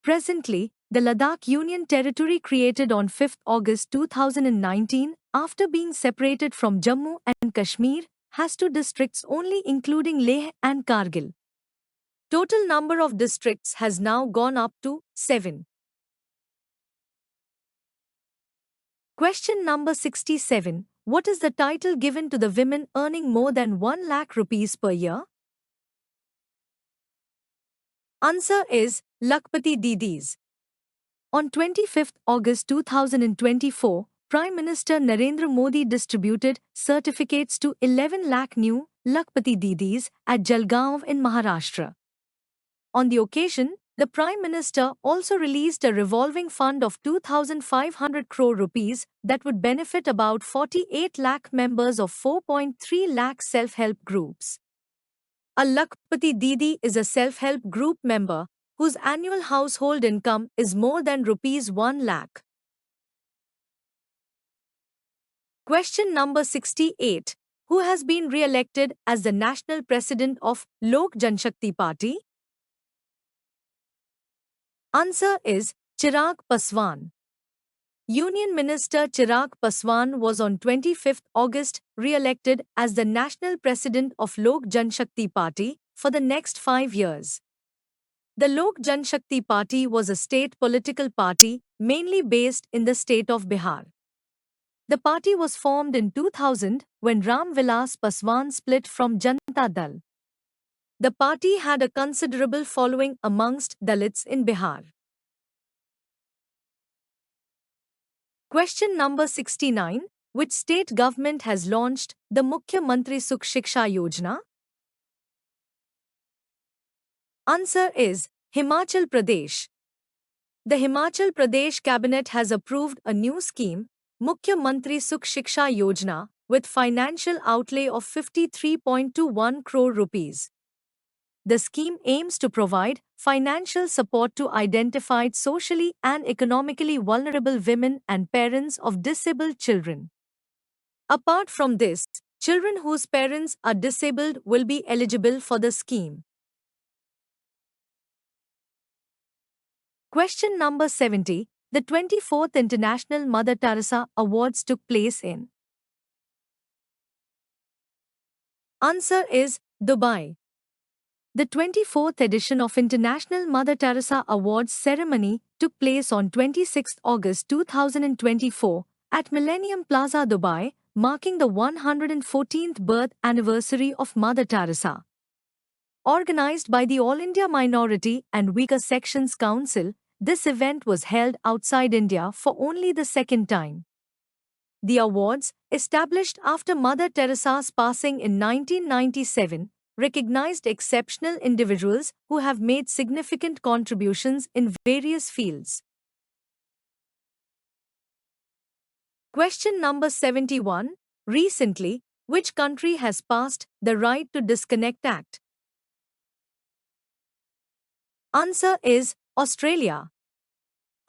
Presently, the Ladakh Union Territory created on 5 August 2019, after being separated from Jammu and Kashmir, has 2 districts only including Leh and Kargil. Total number of districts has now gone up to 7. Question number 67. What is the title given to the women earning more than 1 lakh rupees per year? Answer is Lakhpati Didis. On 25 August 2024, Prime Minister Narendra Modi distributed certificates to 11 lakh new Lakhpati Didis at Jalgaon in Maharashtra. On the occasion, the Prime Minister also released a revolving fund of 2,500 crore rupees that would benefit about 48 lakh members of 4.3 lakh self-help groups. A Lakhpati Didi is a self-help group member whose annual household income is more than rupees 1 lakh. Question number 68. Who has been re-elected as the national president of Lok Janshakti Party? Answer is Chirag Paswan. Union Minister Chirag Paswan was on 25 August re-elected as the national president of Lok Janshakti Party for the next 5 years. The Lok Janshakti Party was a state political party mainly based in the state of Bihar. The party was formed in 2000 when Ram Vilas Paswan split from Janata Dal. The party had a considerable following amongst Dalits in Bihar. Question number 69. Which state government has launched the Mukhya Mantri Sukh Shiksha Yojana? Answer is Himachal Pradesh. The Himachal Pradesh cabinet has approved a new scheme, Mukhya Mantri Sukh Shiksha Yojana, with financial outlay of 53.21 crore rupees. The scheme aims to provide financial support to identified socially and economically vulnerable women and parents of disabled children. Apart from this, children whose parents are disabled will be eligible for the scheme. Question number 70. The 24th International Mother Teresa Awards took place in. Answer is Dubai. The 24th edition of International Mother Teresa Awards ceremony took place on 26 August 2024 at Millennium Plaza, Dubai, marking the 114th birth anniversary of Mother Teresa. Organized by the All India Minority and Weaker Sections Council, this event was held outside India for only the second time. The awards, established after Mother Teresa's passing in 1997, recognized exceptional individuals who have made significant contributions in various fields. Question number 71. Recently, which country has passed the Right to Disconnect Act? Answer is Australia.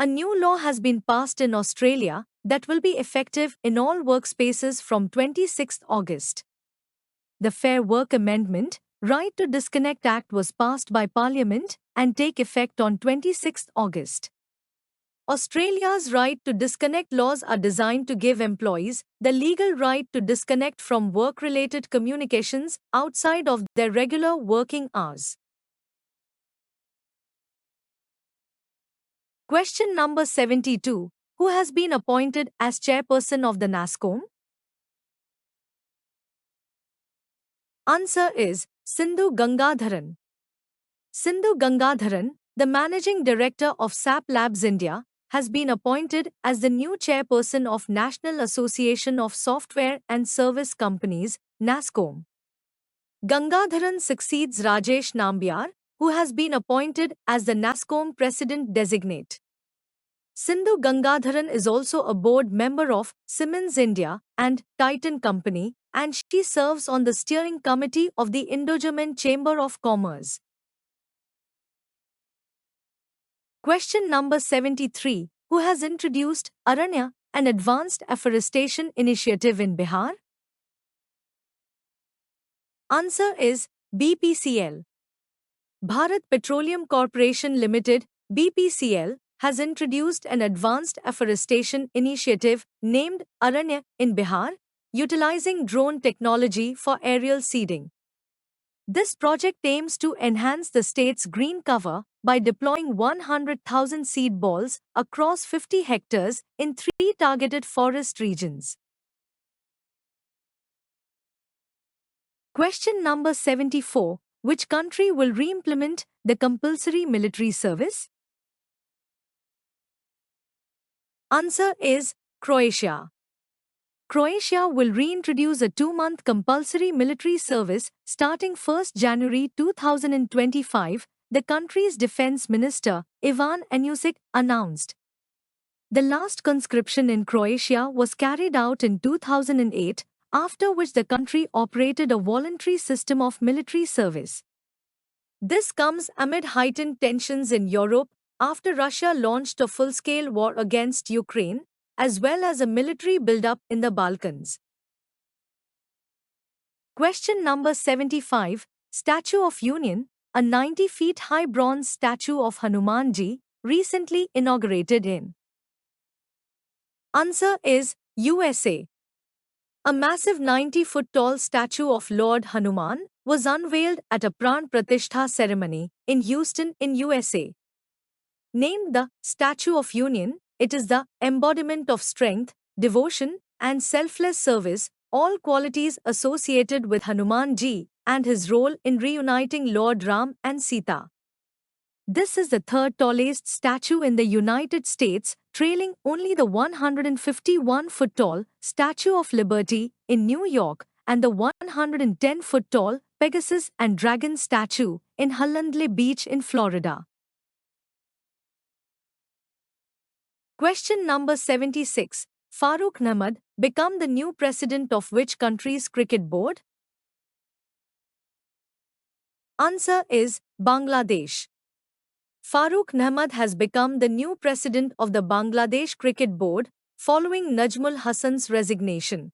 A new law has been passed in Australia that will be effective in all workspaces from 26 August. The Fair Work Amendment, Right to Disconnect Act was passed by Parliament and take effect on 26 August. Australia's right to disconnect laws are designed to give employees the legal right to disconnect from work-related communications outside of their regular working hours. Question number 72. Who has been appointed as chairperson of the NASSCOM? Answer is Sindhu Gangadharan. Sindhu Gangadharan, the managing director of SAP Labs India, has been appointed as the new chairperson of National Association of Software and Service Companies, NASSCOM. Gangadharan succeeds Rajesh Nambiar, who has been appointed as the NASSCOM president designate. Sindhu Gangadharan is also a board member of Siemens India and Titan Company, and she serves on the steering committee of the Indo-German Chamber of Commerce. Question number 73. Who has introduced Aranya, an advanced afforestation initiative in Bihar? Answer is BPCL. Bharat Petroleum Corporation Limited, BPCL, has introduced an advanced afforestation initiative named Aranya in Bihar, utilizing drone technology for aerial seeding. This project aims to enhance the state's green cover by deploying 100,000 seed balls across 50 hectares in 3 targeted forest regions. Question number 74. Which country will re-implement the compulsory military service? Answer is Croatia. Croatia will reintroduce a 2-month compulsory military service starting 1 January 2025, the country's defense minister, Ivan Anušić, announced. The last conscription in Croatia was carried out in 2008, after which the country operated a voluntary system of military service. This comes amid heightened tensions in Europe after Russia launched a full-scale war against Ukraine, as well as a military buildup in the Balkans. Question number 75. Statue of Union, a 90 feet high bronze statue of Hanumanji, recently inaugurated in. Answer is USA. A massive 90-foot tall statue of Lord Hanuman was unveiled at a Pran Pratishtha ceremony in Houston in USA. Named the Statue of Union, it is the embodiment of strength, devotion, and selfless service, all qualities associated with Hanumanji and his role in reuniting Lord Ram and Sita. This is the third tallest statue in the United States, trailing only the 151-foot-tall Statue of Liberty in New York and the 110-foot-tall Pegasus and Dragon statue in Hallandale Beach in Florida. Question number 76. Farooq Ahmed become the new president of which country's cricket board? Answer is Bangladesh. Farooq Ahmed has become the new president of the Bangladesh Cricket Board, following Najmul Hasan's resignation.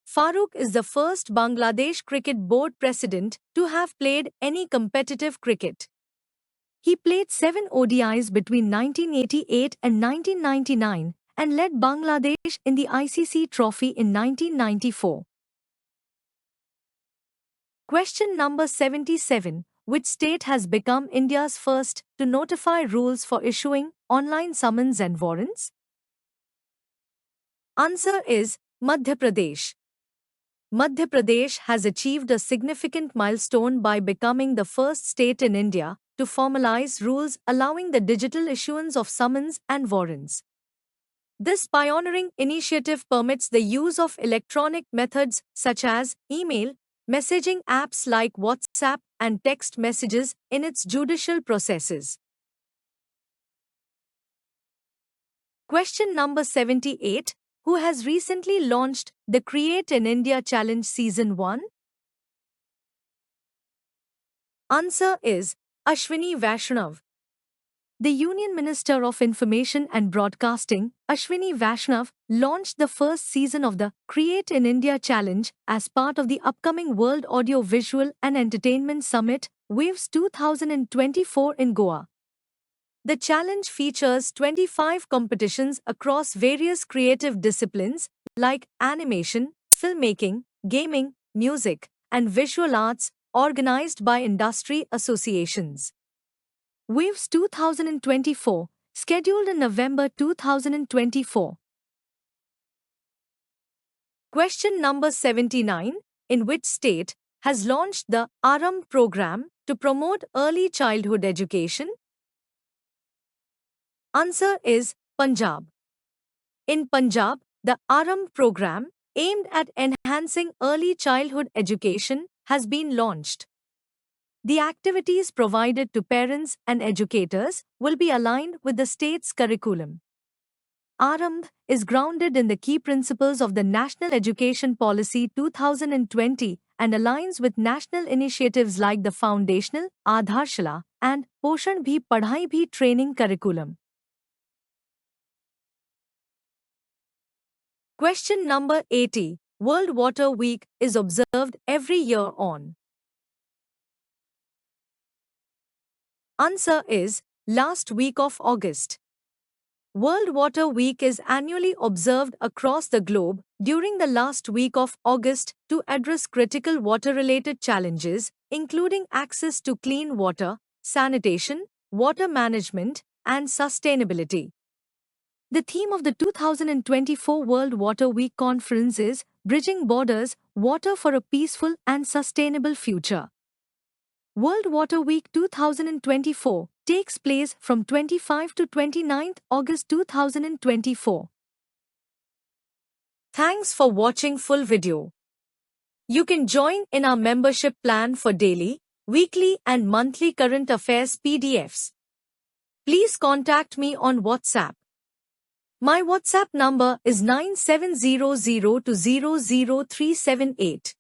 Farooq is the first Bangladesh Cricket Board president to have played any competitive cricket. He played 7 ODIs between 1988 and 1999 and led Bangladesh in the ICC Trophy in 1994. Question number 77. Which state has become India's first to notify rules for issuing online summons and warrants? Answer is Madhya Pradesh. Madhya Pradesh has achieved a significant milestone by becoming the first state in India to formalize rules allowing the digital issuance of summons and warrants. This pioneering initiative permits the use of electronic methods such as email, messaging apps like WhatsApp, and text messages in its judicial processes. Question number 78. Who has recently launched the Create in India Challenge Season 1? Answer is Ashwini Vaishnav. The Union Minister of Information and Broadcasting, Ashwini Vaishnav, launched the first season of the Create in India Challenge as part of the upcoming World Audio Visual and Entertainment Summit, WAVES 2024 in Goa. The challenge features 25 competitions across various creative disciplines like animation, filmmaking, gaming, music, and visual arts, organized by industry associations. WAVES 2024, scheduled in November 2024. Question number 79. In which state has launched the Arambh program to promote early childhood education? Answer is Punjab. In Punjab, the Arambh program, aimed at enhancing early childhood education, has been launched. The activities provided to parents and educators will be aligned with the state's curriculum. Arambh is grounded in the key principles of the National Education Policy 2020 and aligns with national initiatives like the Foundational, Aadharshala, and Poshan Bhi Padhai Bhi training curriculum. Question number 80. World Water Week is observed every year on. Answer is last week of August. World Water Week is annually observed across the globe during the last week of August to address critical water-related challenges, including access to clean water, sanitation, water management, and sustainability. The theme of the 2024 World Water Week conference is Bridging Borders, Water for a Peaceful and Sustainable Future. World Water Week 2024 takes place from 25 to 29 August 2024. Thanks for watching full video. You can join in our membership plan for daily, weekly and monthly current affairs PDFs. Please contact me on WhatsApp. My WhatsApp number is 9700200378.